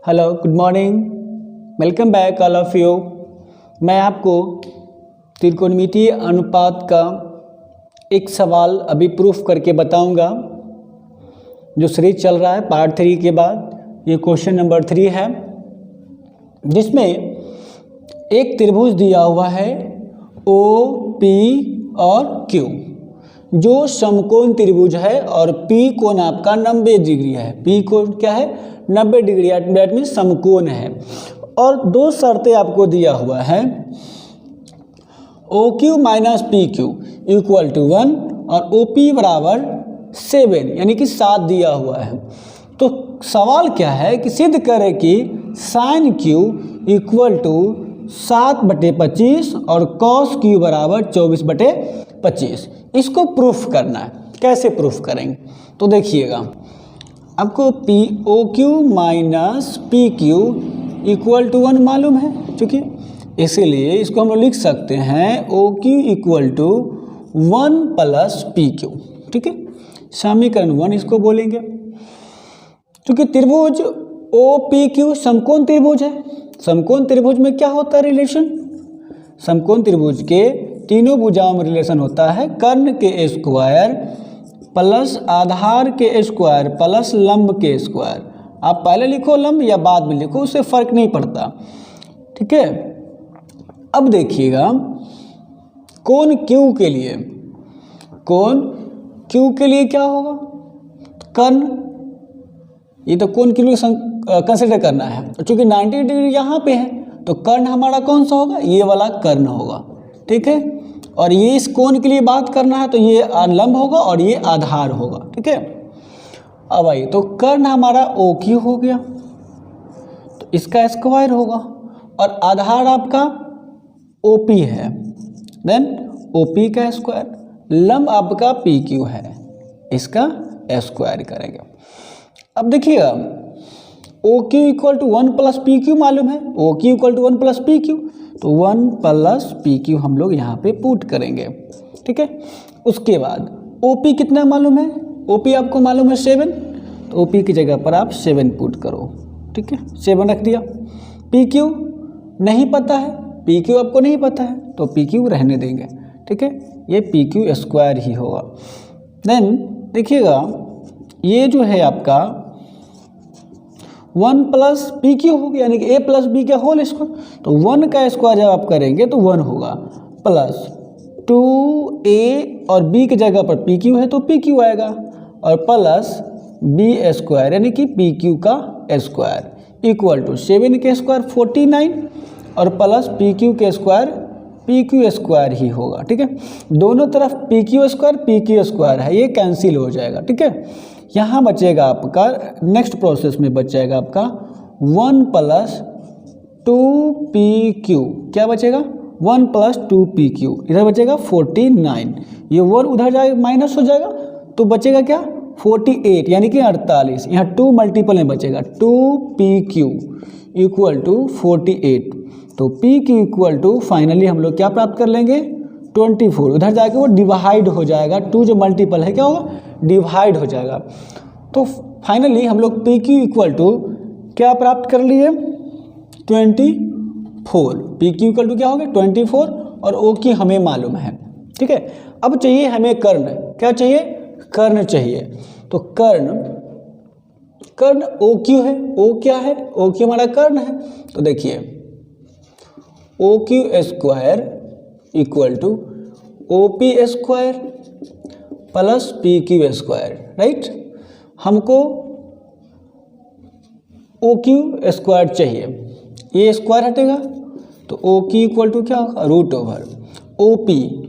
Hello, good morning, welcome back all of you. मैं आपको त्रिकोणमितीय अनुपात का एक सवाल अभी प्रूफ करके बताऊंगा जो सीरीज चल रहा है पार्ट 3 के बाद। ये क्वेश्चन नंबर 3 है जिसमें एक त्रिभुज दिया हुआ है ओ पी और क्यू, जो समकोण त्रिभुज है और पी कोण आपका 90 डिग्री है। पी कोण क्या है? 90 डिग्री, दैट मीन्स समकोण है। और दो शर्तें आपको दिया हुआ है, O Q minus P Q equal to 1 और ओ पी बराबर 7 यानी कि 7 दिया हुआ है। तो सवाल क्या है कि सिद्ध करें कि साइन क्यू इक्वल टू 7/25 और कॉस क्यू बराबर 24/25। इसको प्रूफ करना है। कैसे प्रूफ करेंगे? तो देखिएगा, आपको P O Q minus P Q equal to 1 मालूम है, चूँकि इसीलिए इसको हम लोग लिख सकते हैं O Q equal to 1 plus P Q. ठीक है, समीकरण 1 इसको बोलेंगे। क्योंकि त्रिभुज ओ पी क्यू समकोण त्रिभुज है। समकोण त्रिभुज में क्या होता है रिलेशन? समकोण त्रिभुज के तीनों भुजाओं में रिलेशन होता है कर्ण के स्क्वायर प्लस आधार के स्क्वायर प्लस लंब के स्क्वायर। आप पहले लिखो लंब या बाद में लिखो, उससे फर्क नहीं पड़ता। ठीक है, अब देखिएगा कोण क्यू के लिए, कोण क्यू के लिए क्या होगा? कर्ण, ये तो कोण के लिए कंसिडर करना है। चूंकि 90 डिग्री यहाँ पे है तो कर्ण हमारा कौन सा होगा? ये वाला कर्ण होगा। ठीक है, और ये इस कोण के लिए बात करना है तो ये लंब होगा और ये आधार होगा। ठीक है, अब आइए, तो कर्ण हमारा ओ क्यू हो गया तो इसका स्क्वायर होगा और आधार आपका ओ पी है, देन ओ पी का स्क्वायर, लंब आपका पी क्यू है, इसका स्क्वायर करेंगे। अब देखिएगा O Q equal to 1 plus P Q मालूम है, O Q equal to 1 plus P Q, तो 1 प्लस पी क्यू हम लोग यहाँ पे पुट करेंगे। ठीक है, उसके बाद ओ पी कितना मालूम है? ओ पी आपको मालूम है 7, तो ओ पी की जगह पर आप 7 पुट करो। ठीक है, 7 रख दिया। पी क्यू नहीं पता है, पी क्यू आपको नहीं पता है तो पी क्यू रहने देंगे। ठीक है, ये पी क्यू स्क्वायर ही होगा। देन देखिएगा ये जो है आपका 1 प्लस पी क्यू हो गया, यानी कि ए प्लस बी का होल स्क्वायर। तो 1 का स्क्वायर जब आप करेंगे तो 1 होगा, प्लस 2a और b की जगह पर पी क्यू है तो पी क्यू आएगा, और प्लस बी स्क्वायर यानी कि पी क्यू का स्क्वायर इक्वल टू 7 के स्क्वायर 49 और प्लस पी क्यू के स्क्वायर पी क्यू स्क्वायर ही होगा। ठीक है, दोनों तरफ पी क्यू स्क्वायर है, ये कैंसिल हो जाएगा। ठीक है, यहाँ बचेगा आपका, नेक्स्ट प्रोसेस में बच जाएगा आपका 1 प्लस 2pq। क्या बचेगा? 1 प्लस 2pq। इधर बचेगा 49, ये 1 उधर जाएगा माइनस हो जाएगा तो बचेगा क्या? 48 यानी कि 48। यहाँ 2 मल्टीपल में बचेगा, 2pq इक्वल टू 48। तो pq इक्वल टू फाइनली हम लोग क्या प्राप्त कर लेंगे? 24। उधर जाके वो डिवाइड हो जाएगा, 2 जो मल्टीपल है क्या होगा? डिवाइड हो जाएगा। तो फाइनली हम लोग पी क्यू इक्वल टू क्या प्राप्त कर लिए? 24। पी क्यू इक्वल टू क्या हो गया? 24 और ओ क्यू हमें मालूम है। ठीक है, अब चाहिए हमें कर्ण। क्या चाहिए? कर्ण चाहिए। तो कर्ण ओ क्यू है। ओ क्या है? ओ क्यू हमारा कर्ण है। तो देखिए O Q square equal to O P square plus P Q square, right. हमको ओ क्यू स्क्वायर चाहिए, ये स्क्वायर हटेगा तो ओ क्यू इक्वल टू क्या होगा? Root over O P.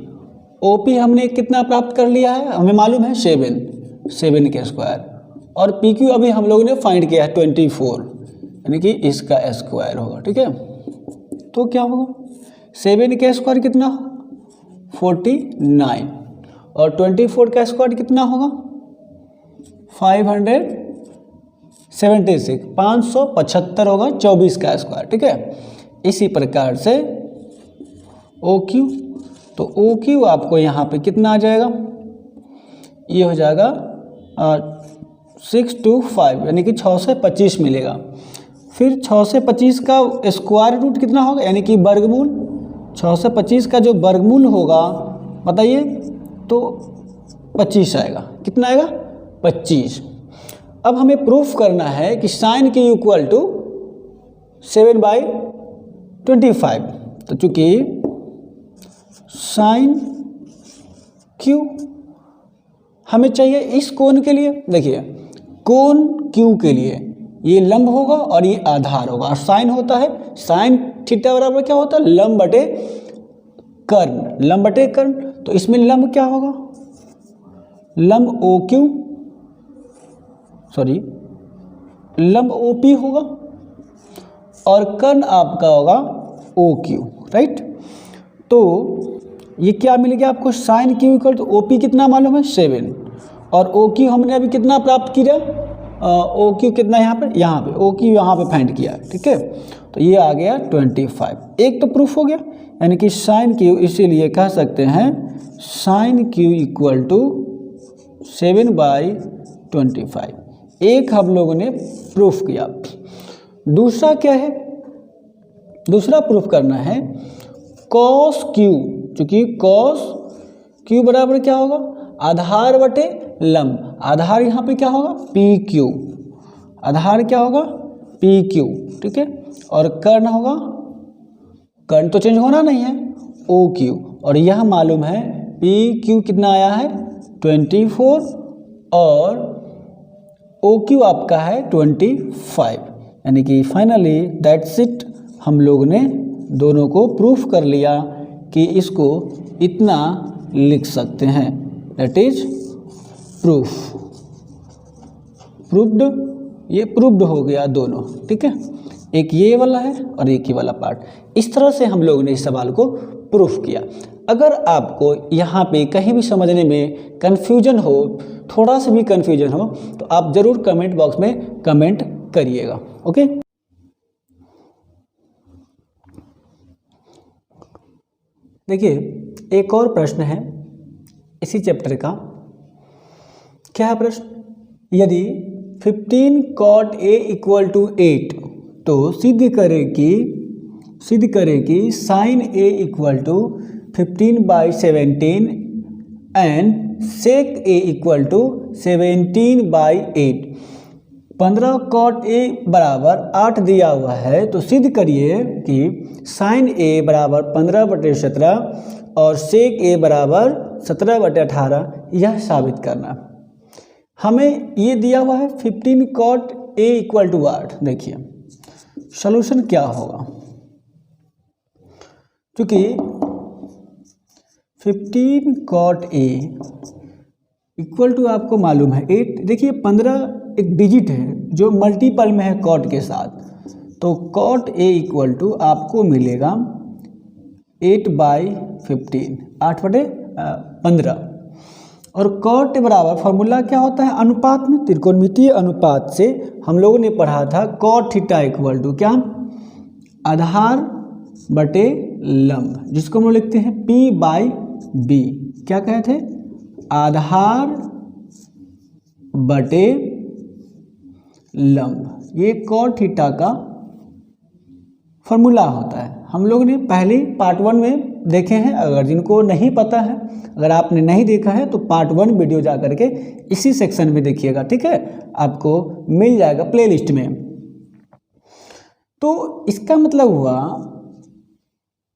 O P हमने कितना प्राप्त कर लिया है? हमें मालूम है 7 के स्क्वायर, और पी क्यू अभी हम लोगों ने फाइंड किया है 24 यानी कि इसका स्क्वायर होगा। ठीक है, तो क्या होगा? 7 के स्क्वायर कितना? 49 और 24 का स्क्वायर कितना होगा? 576, 575 होगा 24 का स्क्वायर। ठीक है, इसी प्रकार से ओ क्यू, तो ओ क्यू आपको यहाँ पे कितना आ जाएगा? ये हो जाएगा 6 to 5 यानी कि 6 से 25 मिलेगा। फिर 6 से 25 का स्क्वायर रूट कितना होगा, यानी कि वर्गमूल। 6 से 25 का जो वर्गमूल होगा बताइए, तो 25 आएगा। कितना आएगा, 25। अब हमें प्रूफ करना है कि साइन क्यू इक्वल टू 7/25। तो चूंकि साइन क्यू हमें चाहिए इस कोण के लिए, देखिए कोण क्यू के लिए ये लंब होगा और ये आधार होगा, और साइन होता है साइन थीटा बराबर क्या होता है, लंब बटे कर्ण, लंब बटे कर्ण। तो इसमें लंब क्या होगा, लंब ओ क्यू, सॉरी लंब ओ पी होगा, और कर्ण आपका होगा ओ क्यू, राइट। तो ये क्या मिल गया आपको, sine Q equal to O P कितना मालूम है 7, और ओ क्यू हमने अभी कितना प्राप्त किया, ओ क्यू कितना यहाँ पे ओ क्यू यहाँ पे फाइंड किया, ठीक है। तो ये आ गया 25। एक तो प्रूफ हो गया, यानी कि साइन क्यू, इसीलिए कह सकते हैं साइन क्यू इक्वल टू 7/25। एक हम लोगों ने प्रूफ किया। दूसरा क्या है, दूसरा प्रूफ करना है कॉस क्यू, चूंकि कॉस क्यू बराबर क्या होगा, आधार बटे लंब। आधार यहाँ पे क्या होगा, पी क्यू, आधार क्या होगा पी क्यू, ठीक है। और कर्ण होगा, कर्ण तो चेंज होना नहीं है, ओ क्यू। और यह मालूम है पी क्यू कितना आया है 24, और ओ क्यू आपका है 25। यानी कि फाइनली दैट्स इट, हम लोग ने दोनों को प्रूफ कर लिया कि इसको इतना लिख सकते हैं, दैट इज प्रूफ, प्रूव्ड। ये प्रूव्ड हो गया दोनों, ठीक है। एक ये वाला है और एक ही वाला पार्ट। इस तरह से हम लोग ने इस सवाल को प्रूफ किया। अगर आपको यहाँ पे कहीं भी समझने में कन्फ्यूजन हो, थोड़ा सा भी कन्फ्यूजन हो, तो आप ज़रूर कमेंट बॉक्स में कमेंट करिएगा, ओके। देखिए एक और प्रश्न है इसी चैप्टर का। क्या है प्रश्न, यदि 15 cot A इक्वल टू 8, तो सिद्ध करें कि sine A equal to 15/17 and sec A equal to 17/8। 15 cot A बराबर 8 दिया हुआ है, तो सिद्ध करिए कि साइन A बराबर 15/17 और सेक A बराबर 17/18। यह साबित करना। हमें ये दिया हुआ है 15 cot A इक्वल टू 8। देखिए सॉल्यूशन क्या होगा, क्योंकि 15 cot A इक्वल टू आपको मालूम है 8। देखिए 15 एक डिजिट है जो मल्टीपल में है cot के साथ, तो cot A इक्वल टू आपको मिलेगा 8/15, 8/15। और cot बराबर फॉर्मूला क्या होता है, अनुपात में, त्रिकोणमितीय अनुपात से हम लोगों ने पढ़ा था cot थीटा इक्वल टू क्या, आधार बटे लंब, जिसको हम लोग लिखते हैं P/B। क्या कहे थे, आधार बटे लंब। ये cot थीटा का फॉर्मूला होता है। हम लोग ने पहले पार्ट 1 में देखे हैं। अगर जिनको नहीं पता है, अगर आपने नहीं देखा है, तो पार्ट 1 वीडियो जा करके इसी सेक्शन में देखिएगा, ठीक है। आपको मिल जाएगा प्लेलिस्ट में। तो इसका मतलब हुआ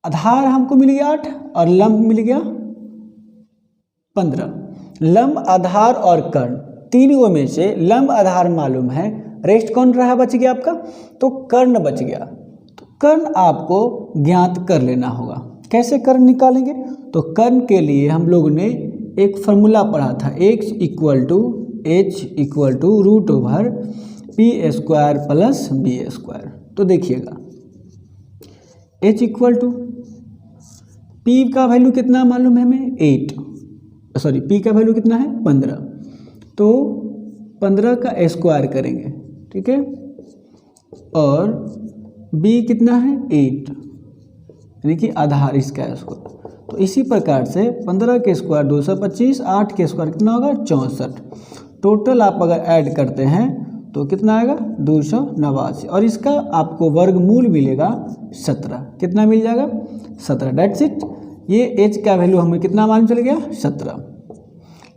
आधार हमको मिल गया 8 और लंब मिल गया 15। लंब, आधार और कर्ण, तीनों में से लंब आधार मालूम है, रेस्ट कौन रहा बच गया आपका, तो कर्ण बच गया। तो कर्ण आपको ज्ञात कर लेना होगा। कैसे कर्ण निकालेंगे, तो कर्ण के लिए हम लोग ने एक फॉर्मूला पढ़ा था, x equal to h equal to √p² plus b²। तो देखिएगा h इक्वल टू p का वैल्यू कितना मालूम है हमें 8, सॉरी p का वैल्यू कितना है 15, तो 15 का स्क्वायर करेंगे, ठीक है। और b कितना है 8, यानी कि आधार इसका स्क्वायर। तो इसी प्रकार से 15 के स्क्वायर 225, 8 के स्क्वायर कितना होगा 64। टोटल आप अगर ऐड करते हैं तो कितना आएगा 289 और इसका आपको वर्गमूल मिलेगा 17। कितना मिल जाएगा 17। That's it. ये एच का वैल्यू हमें कितना मालूम चल गया 17।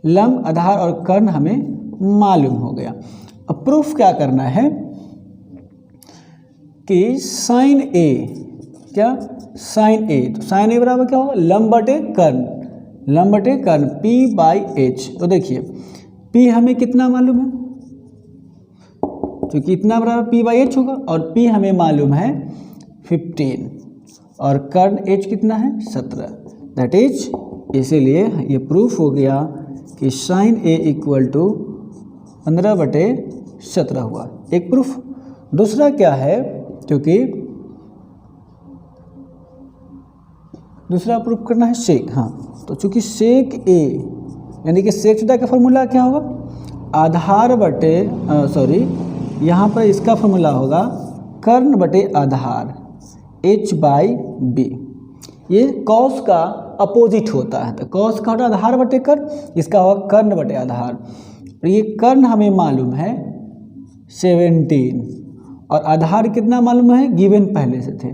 लंब आधार और कर्ण हमें मालूम हो गया। अब प्रूफ क्या करना है कि साइन ए, क्या साइन ए, तो साइन ए बराबर क्या होगा लंब बटे कर्ण, लंब बटे कर्ण P बाई एच। तो देखिए P हमें कितना मालूम है, क्योंकि इतना बराबर P बाई एच होगा और P हमें मालूम है 15 और कर्ण H कितना है 17। दैट इज, इसीलिए ये प्रूफ हो गया कि साइन ए इक्वल टू 15/17 हुआ। एक प्रूफ। दूसरा क्या है, क्योंकि दूसरा प्रूफ करना है सेक। हाँ, तो चूंकि सेक ए यानी कि सेक थीटा का फॉर्मूला क्या होगा आधार बटे यहाँ पर इसका फॉर्मूला होगा कर्ण बटे आधार h बाई बी। ये कॉस का अपोजिट होता है, तो कॉस का होता है आधार बटे कर्ण, इसका होगा कर्ण बटे आधार। और ये कर्ण हमें मालूम है 17 और आधार कितना मालूम है गिवन पहले से थे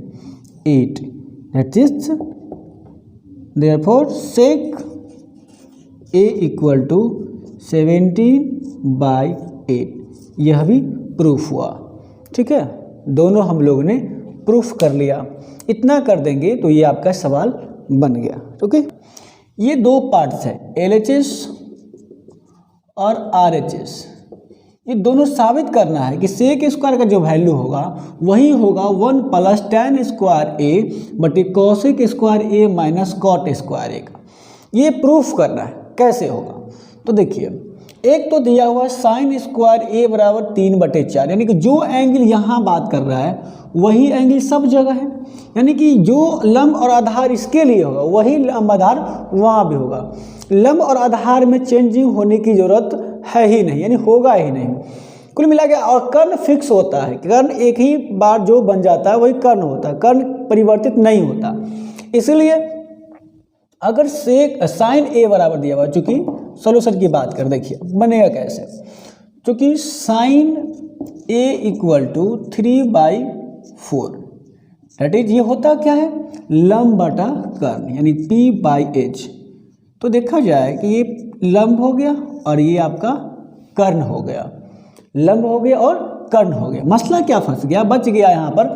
8। That is therefore sec A equal to 17/8। यह भी प्रूफ हुआ। ठीक है, दोनों हम लोगों ने प्रूफ कर लिया। इतना कर देंगे तो ये आपका सवाल बन गया। ओके, ये दो पार्ट्स है LHS और RHS। ये दोनों साबित करना है कि सेक स्क्वायर का जो वैल्यू होगा वही होगा 1 + tan स्क्वायर ए बटे कॉसेक स्क्वायर ए माइनस कॉट स्क्वायर ए का। ये प्रूफ करना है कैसे होगा। तो देखिए, एक तो दिया हुआ साइन स्क्वायर ए बराबर 3/4, यानी कि जो एंगल यहाँ बात कर रहा है वही एंगल सब जगह है, यानी कि जो लंब और आधार इसके लिए होगा वही लंब आधार वहाँ भी होगा। लंब और आधार में चेंजिंग होने की जरूरत है ही नहीं, यानी होगा ही नहीं कुल मिला के। और कर्ण फिक्स होता है, कर्ण एक ही बार जो बन जाता है वही कर्ण होता है, कर्ण परिवर्तित नहीं होता। इसलिए अगर सेक साइन ए बराबर दिया हुआ, चूंकि सोल्यूशन की बात कर देखिए बनेगा कैसे। चूंकि sine A equal to 3/4, that is ये होता क्या है लंब बटा कर्ण यानी P/H। तो देखा जाए कि ये लंब हो गया और ये आपका कर्ण हो गया, लंब हो गया और कर्ण हो गया। मसला क्या फंस गया, बच गया यहाँ पर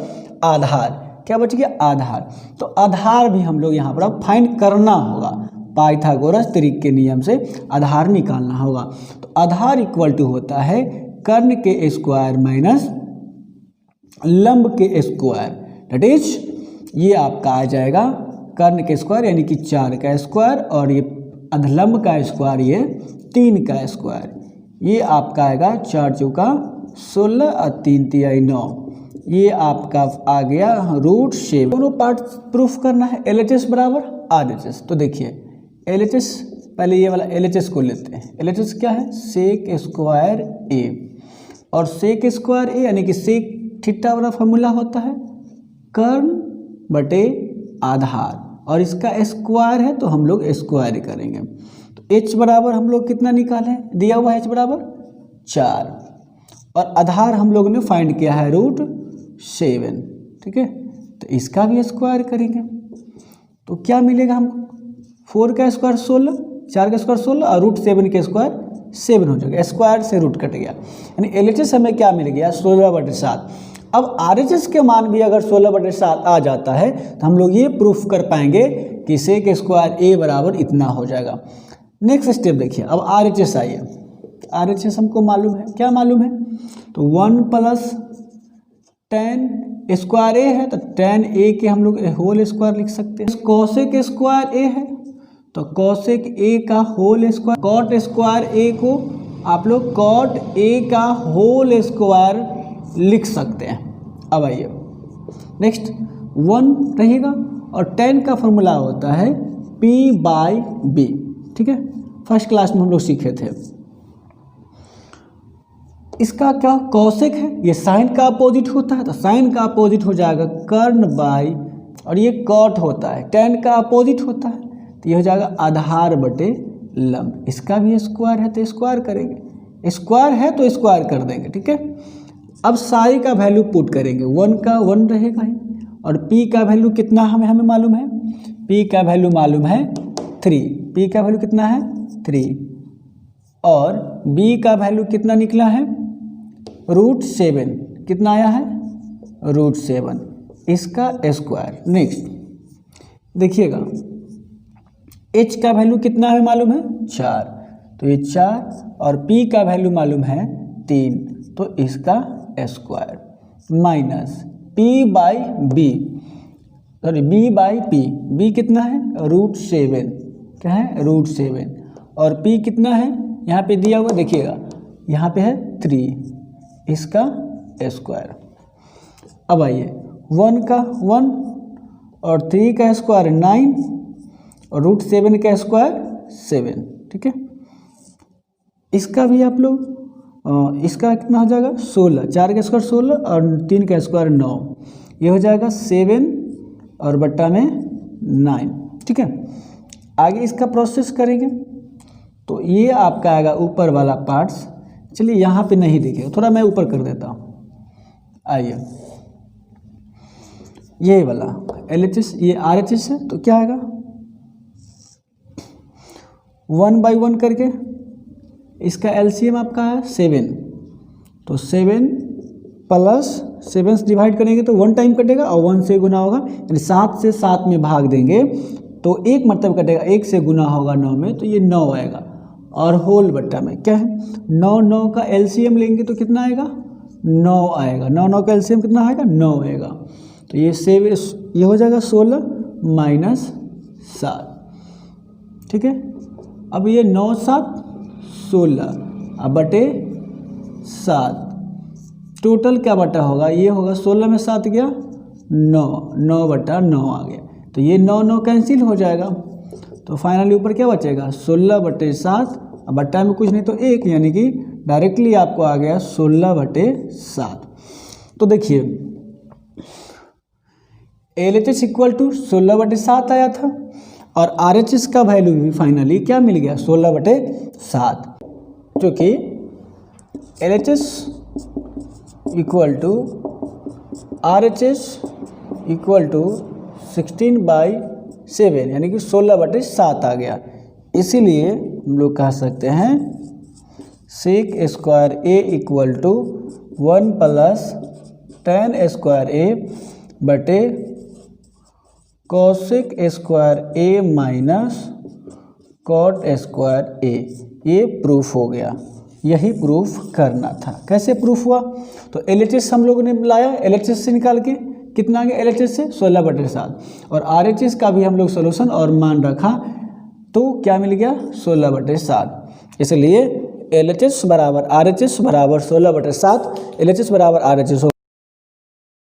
आधार। क्या बच गया आधार। तो आधार भी हम लोग यहाँ पर अब फाइंड करना होगा, पाइथागोरस तरीके के नियम से आधार निकालना होगा। तो आधार इक्वल टू होता है कर्ण के स्क्वायर माइनस लंब के स्क्वायर। दैट इज ये आपका आ जाएगा कर्ण के स्क्वायर यानी कि 4 का स्क्वायर और ये अधलंब का स्क्वायर ये 3 का स्क्वायर। ये आपका आएगा 4 चौका 16 और 3 तिहाई 9। ये आपका आ गया √7। दोनों पार्ट प्रूफ करना है LHS बराबर RHS। तो देखिए LHS, पहले ये वाला LHS को लेते हैं। LHS क्या है सेक स्क्वायर ए, और सेक स्क्वायर ए यानी कि सेक थीटा वाला फॉर्मूला होता है कर्ण बटे आधार और इसका स्क्वायर है तो हम लोग स्क्वायर करेंगे। तो H बराबर हम लोग कितना निकाले, दिया हुआ H बराबर 4 और आधार हम लोग ने फाइंड किया है √7। ठीक है, तो इसका भी स्क्वायर करेंगे तो क्या मिलेगा हमको 4 का स्क्वायर 16, 4 का स्क्वायर 16 और √7 के स्क्वायर 7 हो जाएगा, स्क्वायर से रूट कट गया। यानी LHS हमें क्या मिल गया 16/7। अब RHS के मान भी अगर 16/7 आ जाता है तो हम लोग ये प्रूफ कर पाएंगे कि सेक स्क्वायर ए बराबर इतना हो जाएगा। नेक्स्ट स्टेप देखिए, अब RHS आइए। RHS हमको मालूम है, क्या मालूम है, तो 1 + tan स्क्वायर ए है तो tan ए के हम लोग होल स्क्वायर लिख सकते हैं। कॉसेक स्क्वायर ए है तो कॉसेक ए का होल स्क्वायर, कॉट स्क्वायर ए को आप लोग कॉट ए का होल स्क्वायर लिख सकते हैं। अब आइए नेक्स्ट 1 रहेगा और tan का फॉर्मूला होता है P/B। ठीक है, फर्स्ट क्लास में हम लोग सीखे थे। इसका क्या कॉसेक है, ये साइन का अपोजिट होता है तो साइन का अपोजिट हो जाएगा कर्ण बाई, और ये कॉट होता है tan का अपोजिट होता है तो ये हो जाएगा आधार बटे लंब। इसका भी स्क्वायर है तो स्क्वायर करेंगे, स्क्वायर है तो स्क्वायर कर देंगे, ठीक है। अब साई का वैल्यू पुट करेंगे, 1 का 1 रहेगा ही, और p का वैल्यू कितना हमें मालूम है, p का वैल्यू मालूम है 3, p का वैल्यू कितना है 3, और b का वैल्यू कितना निकला है √7, कितना आया है √7, इसका स्क्वायर। नेक्स्ट देखिएगा h का वैल्यू कितना है मालूम है 4, तो ये 4, और p का वैल्यू मालूम है 3, तो इसका square minus p/b, sorry b/p, b कितना है √7, क्या है √7, और p कितना है यहाँ पे दिया हुआ देखिएगा, यहाँ पे है 3, इसका स्क्वायर। अब आइए 1 का 1 और 3 का स्क्वायर 9 और √7 का स्क्वायर 7, ठीक है। इसका भी आप लोग इसका कितना हो जाएगा 16, 4 का स्क्वायर 16 और 3 का स्क्वायर 9, ये हो जाएगा 7 और बट्टा में 9, ठीक है। आगे इसका प्रोसेस करेंगे तो ये आपका आएगा ऊपर वाला पार्ट्स। चलिए यहाँ पे नहीं देखिएगा, थोड़ा मैं ऊपर कर देता हूँ। आइए ये वाला LHS, ये RHS है, तो क्या आएगा 1/1 करके इसका LCM आपका है 7, तो 7 प्लस 7 से डिवाइड करेंगे तो 1 टाइम कटेगा और 1 से गुना होगा, यानी 7 से 7 में भाग देंगे तो 1 मतलब कटेगा, 1 से गुना होगा 9 में, तो ये 9 आएगा। और होल बट्टा में क्या है 9 का LCM लेंगे तो कितना आएगा 9 आएगा, 9 का LCM कितना आएगा 9 आएगा, तो ये 7, ये हो जाएगा 16 माइनस 7, ठीक है। अब ये 9 7 16 अब बटे 7, टोटल क्या बटा होगा, ये होगा 16 में 7 गया 9, 9/9 आ गया, तो ये 9 कैंसिल हो जाएगा, तो फाइनली ऊपर क्या बचेगा 16/7, अब बट्टा में कुछ नहीं तो 1, यानी कि डायरेक्टली आपको आ गया 16/7। तो देखिए LHS इक्वल टू 16/7 आया था, और RHS का वैल्यू भी फाइनली क्या मिल गया 16/7, क्योंकि LHS equal to RHS equal to 16/7, यानी कि 16/7 आ गया। इसीलिए हम लोग कह सकते हैं sec² A equal to 1 + tan² A बटे cosec² A minus cot² A, ये प्रूफ हो गया, यही प्रूफ करना था। कैसे प्रूफ हुआ, तो LHS हम लोगों ने लाया, LHS से निकाल के कितना आ गया LHS से 16/7, और RHS का भी हम लोग सोल्यूशन और मान रखा तो क्या मिल गया 16/7। इसलिए LHS बराबर RHS बराबर 16/7, LHS बराबर RHS